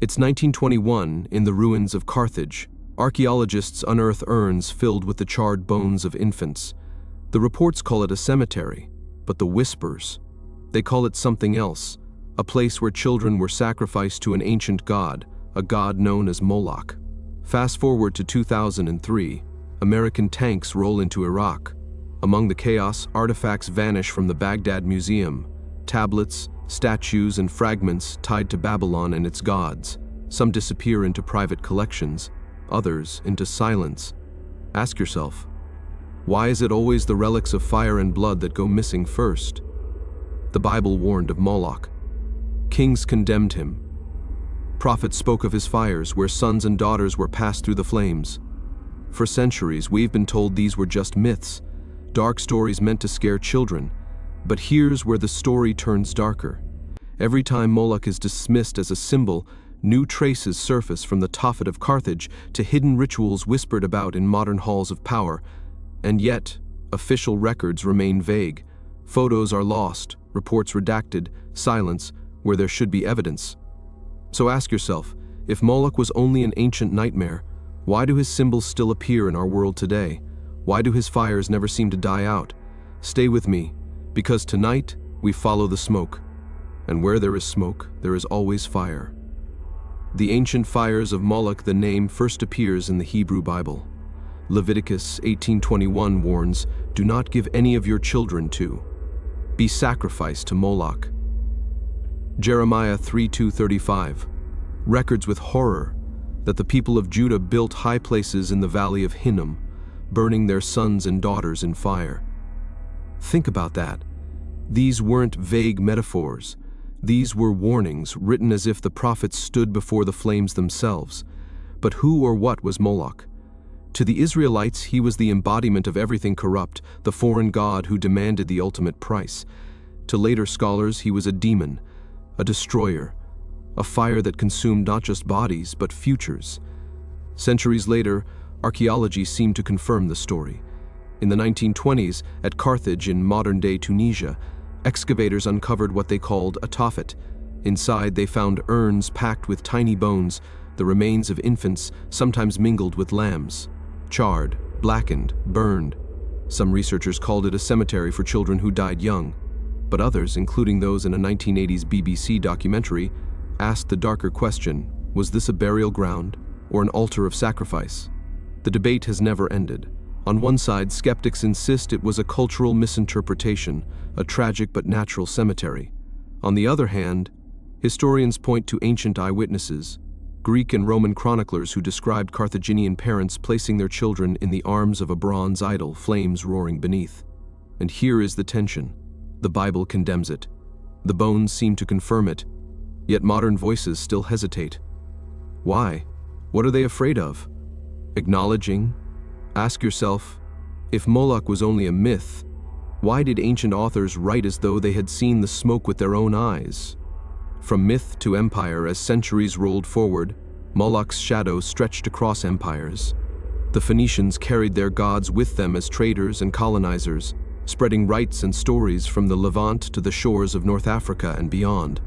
It's 1921 in the ruins of Carthage. Archaeologists unearth urns filled with the charred bones of infants. The reports call it a cemetery, but the whispers, they call it something else, a place where children were sacrificed to an ancient god, a god known as Moloch. Fast forward to 2003, American tanks roll into Iraq. Among the chaos, artifacts vanish from the Baghdad Museum, tablets, statues, and fragments tied to Babylon and its gods. Some disappear into private collections, others into silence. Ask yourself, why is it always the relics of fire and blood that go missing first? The Bible warned of Moloch. Kings condemned him. Prophets spoke of his fires, where sons and daughters were passed through the flames. For centuries, we've been told these were just myths, dark stories meant to scare children. But here's where the story turns darker. Every time Moloch is dismissed as a symbol, new traces surface, from the Tophet of Carthage to hidden rituals whispered about in modern halls of power. And yet, official records remain vague. Photos are lost, reports redacted, silence where there should be evidence. So ask yourself, if Moloch was only an ancient nightmare, why do his symbols still appear in our world today? Why do his fires never seem to die out? Stay with me, because tonight we follow the smoke. And where there is smoke, there is always fire. The ancient fires of Moloch, the name first appears in the Hebrew Bible. Leviticus 18:21 warns, "Do not give any of your children to be sacrificed to Moloch." Jeremiah 3:2-35 records with horror that the people of Judah built high places in the valley of Hinnom, burning their sons and daughters in fire. Think about that. These weren't vague metaphors. These were warnings written as if the prophets stood before the flames themselves. But who or what was Moloch? To the Israelites, he was the embodiment of everything corrupt, the foreign god who demanded the ultimate price. To later scholars, he was a demon, a destroyer, a fire that consumed not just bodies, but futures. Centuries later, archaeology seemed to confirm the story. In the 1920s, at Carthage in modern-day Tunisia, excavators uncovered what they called a Tophet. Inside, they found urns packed with tiny bones, the remains of infants, sometimes mingled with lambs. Charred, blackened, burned. Some researchers called it a cemetery for children who died young. But others, including those in a 1980s BBC documentary, asked the darker question, was this a burial ground or an altar of sacrifice? The debate has never ended. On one side, skeptics insist it was a cultural misinterpretation, a tragic but natural cemetery. On the other hand, historians point to ancient eyewitnesses, Greek and Roman chroniclers who described Carthaginian parents placing their children in the arms of a bronze idol, flames roaring beneath. And here is the tension. The Bible condemns it. The bones seem to confirm it, yet modern voices still hesitate. Why? What are they afraid of? Acknowledging? Ask yourself, if Moloch was only a myth, why did ancient authors write as though they had seen the smoke with their own eyes? From myth to empire, as centuries rolled forward, Moloch's shadow stretched across empires. The Phoenicians carried their gods with them as traders and colonizers, spreading rites and stories from the Levant to the shores of North Africa and beyond.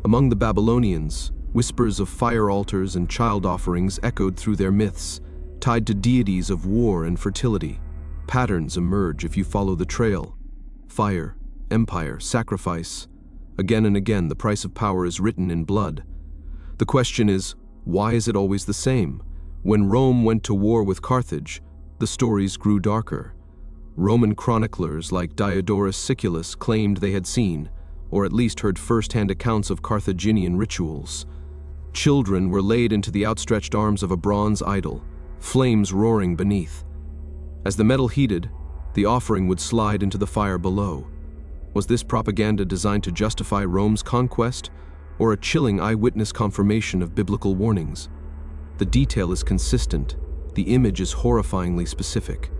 Among the Babylonians, whispers of fire altars and child offerings echoed through their myths, tied to deities of war and fertility. Patterns emerge if you follow the trail. Fire, empire, sacrifice. Again and again, the price of power is written in blood. The question is, why is it always the same? When Rome went to war with Carthage, the stories grew darker. Roman chroniclers like Diodorus Siculus claimed they had seen, or at least heard first-hand accounts of Carthaginian rituals. Children were laid into the outstretched arms of a bronze idol, flames roaring beneath. As the metal heated, the offering would slide into the fire below. Was this propaganda designed to justify Rome's conquest, or a chilling eyewitness confirmation of biblical warnings? The detail is consistent. The image is horrifyingly specific.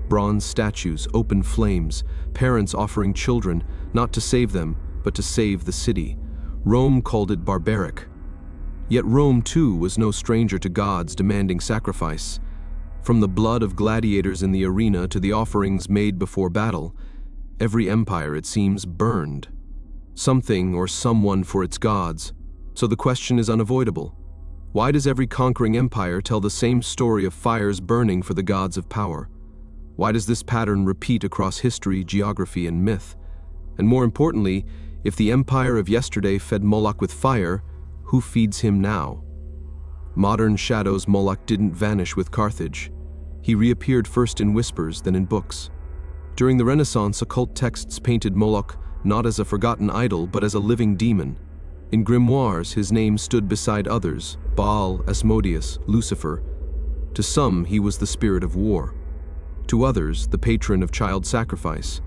Bronze statues, open flames, parents offering children, not to save them, but to save the city. Rome called it barbaric. Yet Rome, too, was no stranger to gods demanding sacrifice. From the blood of gladiators in the arena to the offerings made before battle, every empire, it seems, burned something or someone for its gods. So the question is unavoidable. Why does every conquering empire tell the same story of fires burning for the gods of power? Why does this pattern repeat across history, geography, and myth? And more importantly, if the empire of yesterday fed Moloch with fire, who feeds him now? Modern shadows, Moloch didn't vanish with Carthage. He reappeared first in whispers, then in books. During the Renaissance, occult texts painted Moloch not as a forgotten idol, but as a living demon. In grimoires, his name stood beside others: Baal, Asmodeus, Lucifer. To some, he was the spirit of war. To others, the patron of child sacrifice.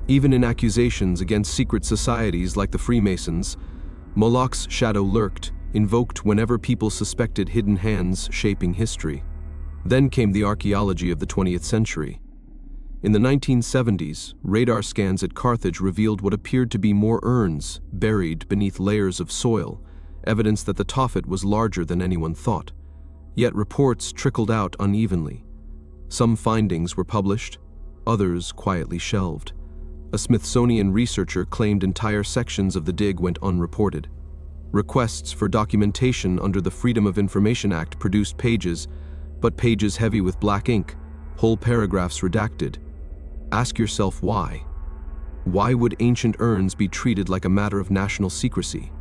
Even in accusations against secret societies like the Freemasons, Moloch's shadow lurked, invoked whenever people suspected hidden hands shaping history. Then came the archaeology of the 20th century. In the 1970s, radar scans at Carthage revealed what appeared to be more urns buried beneath layers of soil, evidence that the Tophet was larger than anyone thought. Yet reports trickled out unevenly. Some findings were published, others quietly shelved. A Smithsonian researcher claimed entire sections of the dig went unreported. Requests for documentation under the Freedom of Information Act produced pages, but pages heavy with black ink, whole paragraphs redacted. Ask yourself why. Why would ancient urns be treated like a matter of national secrecy?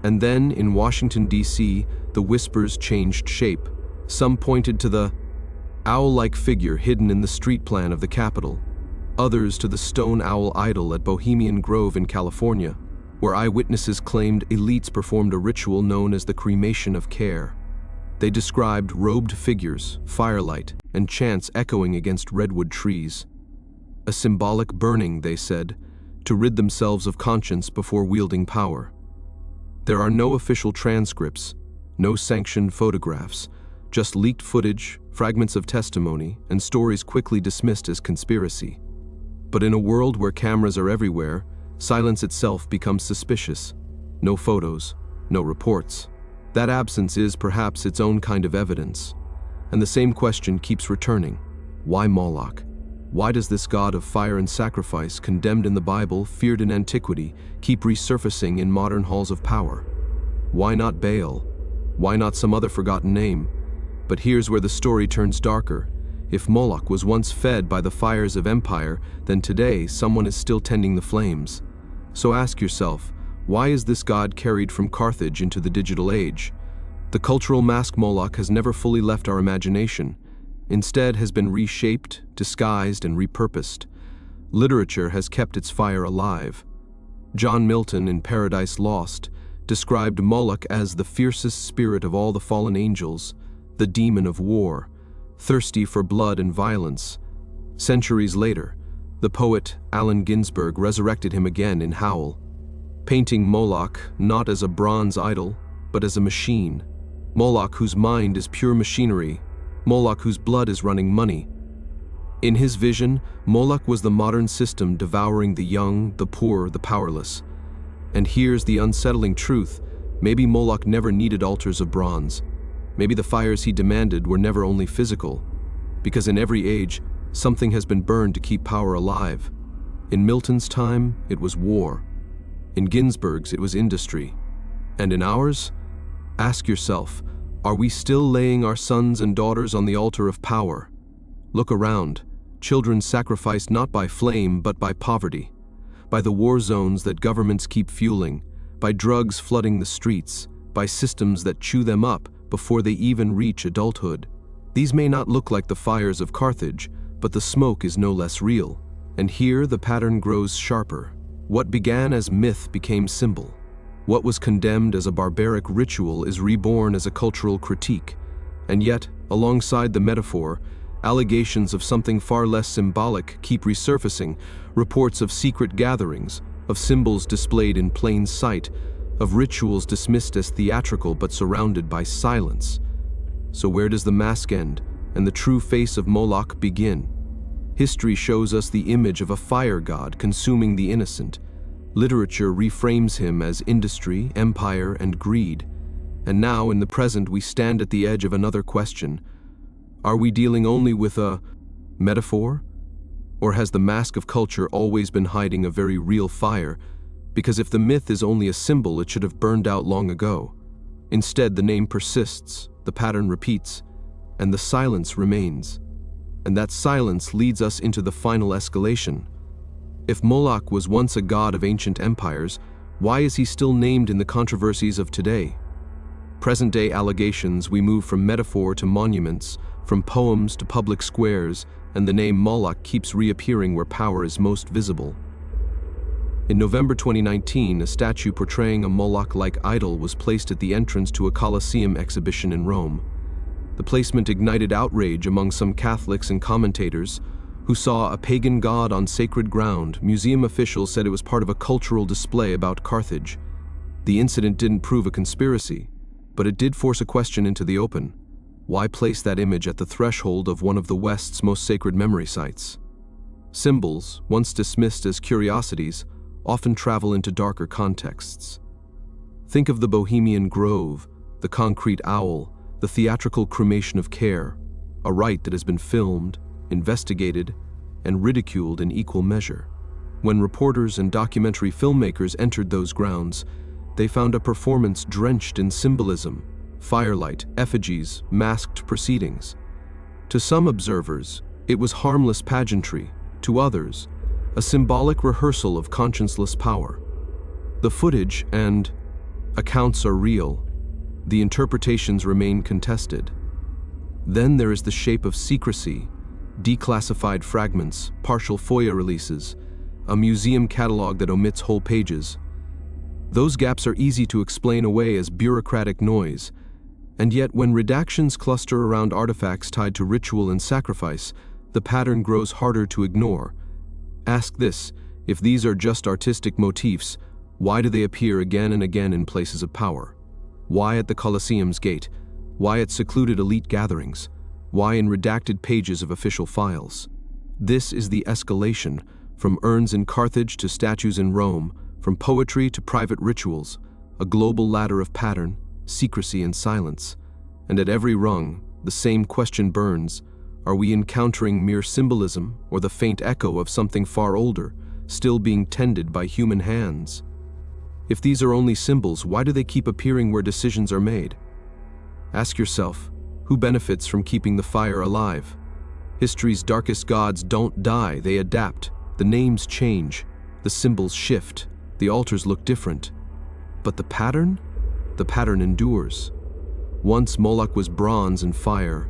And then, in Washington, D.C., the whispers changed shape. Some pointed to the owl-like figure hidden in the street plan of the Capitol, others to the stone owl idol at Bohemian Grove in California, where eyewitnesses claimed elites performed a ritual known as the cremation of care. They described robed figures, firelight, and chants echoing against redwood trees. A symbolic burning, they said, to rid themselves of conscience before wielding power. There are no official transcripts, no sanctioned photographs, just leaked footage, fragments of testimony, and stories quickly dismissed as conspiracy. But in a world where cameras are everywhere, silence itself becomes suspicious. No photos, no reports. That absence is perhaps its own kind of evidence. And the same question keeps returning. Why Moloch? Why does this god of fire and sacrifice, condemned in the Bible, feared in antiquity, keep resurfacing in modern halls of power? Why not Baal? Why not some other forgotten name? But here's where the story turns darker. If Moloch was once fed by the fires of empire, then today someone is still tending the flames. So ask yourself, why is this god carried from Carthage into the digital age? The cultural mask Moloch has never fully left our imagination. Instead has been reshaped, disguised, and repurposed. Literature has kept its fire alive. John Milton, in Paradise Lost, described Moloch as the fiercest spirit of all the fallen angels, the demon of war, thirsty for blood and violence. Centuries later, the poet Allen Ginsberg resurrected him again in Howl, painting Moloch not as a bronze idol, but as a machine. Moloch whose mind is pure machinery, Moloch whose blood is running money. In his vision, Moloch was the modern system devouring the young, the poor, the powerless. And here's the unsettling truth: maybe Moloch never needed altars of bronze. Maybe the fires he demanded were never only physical, because in every age, something has been burned to keep power alive. In Milton's time, it was war. In Ginsberg's, it was industry. And in ours? Ask yourself, are we still laying our sons and daughters on the altar of power? Look around. Children sacrificed not by flame, but by poverty, by the war zones that governments keep fueling, by drugs flooding the streets, by systems that chew them up before they even reach adulthood. These may not look like the fires of Carthage, but the smoke is no less real. And here the pattern grows sharper. What began as myth became symbol. What was condemned as a barbaric ritual is reborn as a cultural critique. And yet, alongside the metaphor, allegations of something far less symbolic keep resurfacing, reports of secret gatherings, of symbols displayed in plain sight, of rituals dismissed as theatrical but surrounded by silence. So where does the mask end and the true face of Moloch begin? History shows us the image of a fire god consuming the innocent. Literature reframes him as industry, empire, and greed. And now, in the present, we stand at the edge of another question. Are we dealing only with a metaphor? Or has the mask of culture always been hiding a very real fire, Because if the myth is only a symbol, it should have burned out long ago. Instead, the name persists, the pattern repeats, and the silence remains. And that silence leads us into the final escalation. If Moloch was once a god of ancient empires, why is he still named in the controversies of today? Present-day allegations, we move from metaphor to monuments, from poems to public squares, and the name Moloch keeps reappearing where power is most visible. In November 2019, a statue portraying a Moloch-like idol was placed at the entrance to a Colosseum exhibition in Rome. The placement ignited outrage among some Catholics and commentators who saw a pagan god on sacred ground. Museum officials said it was part of a cultural display about Carthage. The incident didn't prove a conspiracy, but it did force a question into the open. Why place that image at the threshold of one of the West's most sacred memory sites? Symbols, once dismissed as curiosities, often travel into darker contexts. Think of the Bohemian Grove, the concrete owl, the theatrical cremation of care, a rite that has been filmed, investigated, and ridiculed in equal measure. When reporters and documentary filmmakers entered those grounds, they found a performance drenched in symbolism, firelight, effigies, masked proceedings. To some observers, it was harmless pageantry. To others, a symbolic rehearsal of conscienceless power. The footage and accounts are real. The interpretations remain contested. Then there is the shape of secrecy, declassified fragments, partial FOIA releases, a museum catalog that omits whole pages. Those gaps are easy to explain away as bureaucratic noise, and yet when redactions cluster around artifacts tied to ritual and sacrifice, the pattern grows harder to ignore. Ask this: if these are just artistic motifs, why do they appear again and again in places of power? Why at the Colosseum's gate? Why at secluded elite gatherings? Why in redacted pages of official files? This is the escalation, from urns in Carthage to statues in Rome, from poetry to private rituals, a global ladder of pattern, secrecy, and silence. And at every rung, the same question burns: are we encountering mere symbolism or the faint echo of something far older, still being tended by human hands? If these are only symbols, why do they keep appearing where decisions are made? Ask yourself, who benefits from keeping the fire alive? History's darkest gods don't die, they adapt. The names change, the symbols shift, the altars look different. But the pattern? The pattern endures. Once Moloch was bronze and fire,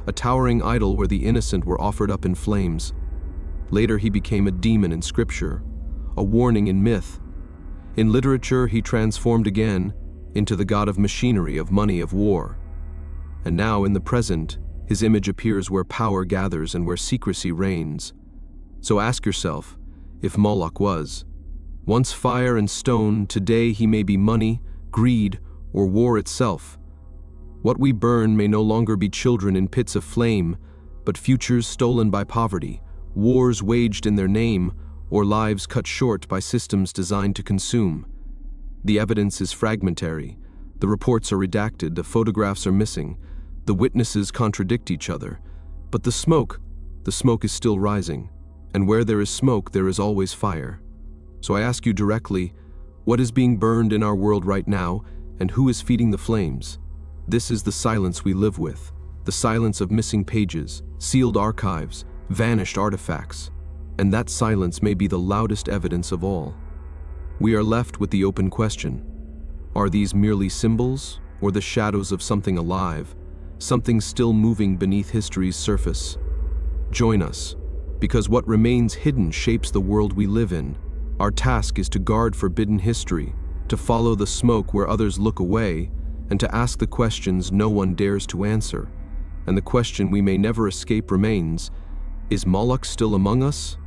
a towering idol where the innocent were offered up in flames. Later he became a demon in scripture, a warning in myth. In literature he transformed again into the god of machinery, of money, of war. And now in the present, his image appears where power gathers and where secrecy reigns. So ask yourself, if Moloch was once fire and stone, today he may be money, greed, or war itself. What we burn may no longer be children in pits of flame, but futures stolen by poverty, wars waged in their name, or lives cut short by systems designed to consume. The evidence is fragmentary. The reports are redacted, the photographs are missing, the witnesses contradict each other. But the smoke is still rising. And where there is smoke, there is always fire. So I ask you directly, what is being burned in our world right now, and who is feeding the flames? This is the silence we live with, the silence of missing pages, sealed archives, vanished artifacts. And that silence may be the loudest evidence of all. We are left with the open question: are these merely symbols, or the shadows of something alive, something still moving beneath history's surface? Join us, because what remains hidden shapes the world we live in. Our task is to guard forbidden history, to follow the smoke where others look away, and to ask the questions no one dares to answer. And the question we may never escape remains: is Moloch still among us?